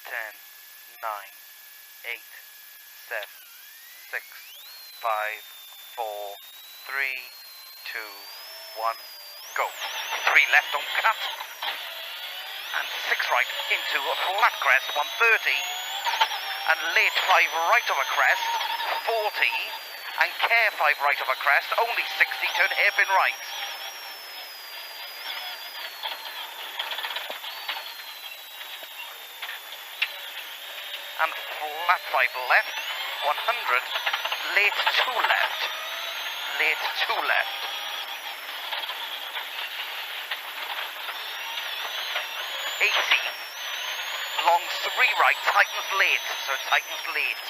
10, 9, 8, 7, 6, 5, 4, 3, 2, 1, go. 3 left, don't cut. And 6 right into a flat crest, 130. And late 5 right of a crest, 40. And care 5 right of a crest, only 60, turn hairpin right. And flat 5 left, 100, late 2 left, late 2 left. 80, long 3 right, tightens late, so tightens late.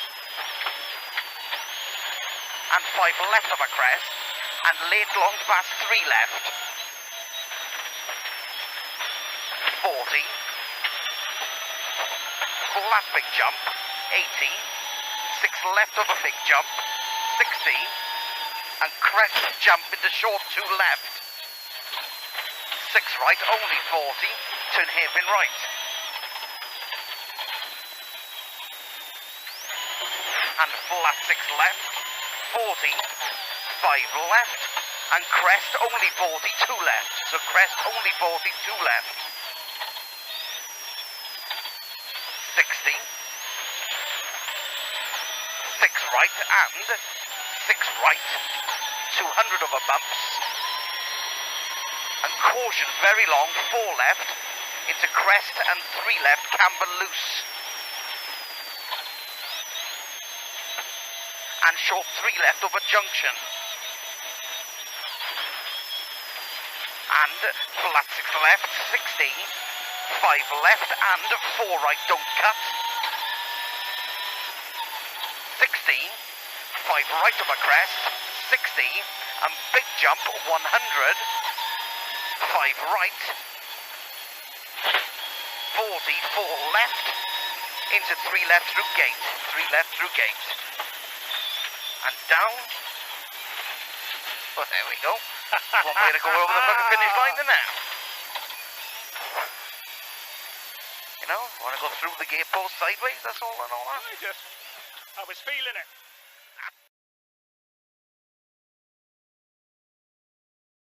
And 5 left of a crest, and late long past 3 left. 40, flat big jump, 80, 6 left of a big jump, 60, and crest jump into short 2 left. 6 right, only 40, turn hairpin right. And flat 6 left, 40, 5 left, and crest only 40, 2 left. So crest only 40, 2 left. 60, 6 right and 6 right, 200 over bumps, and caution very long, 4 left, into crest and 3 left, camber loose, and short 3 left over junction, and flat 6 left, 60, 5 left and 4 right, don't cut. 60, 5 right of a crest, 60, and big jump, 100, 5 right, 40, 4 left, into 3 left through gate, 3 left through gate, and down. Well, there we go. One way to go over the fucking finish line than now. You know, want to go through the gate post sideways, that's all and all that. I was feeling it.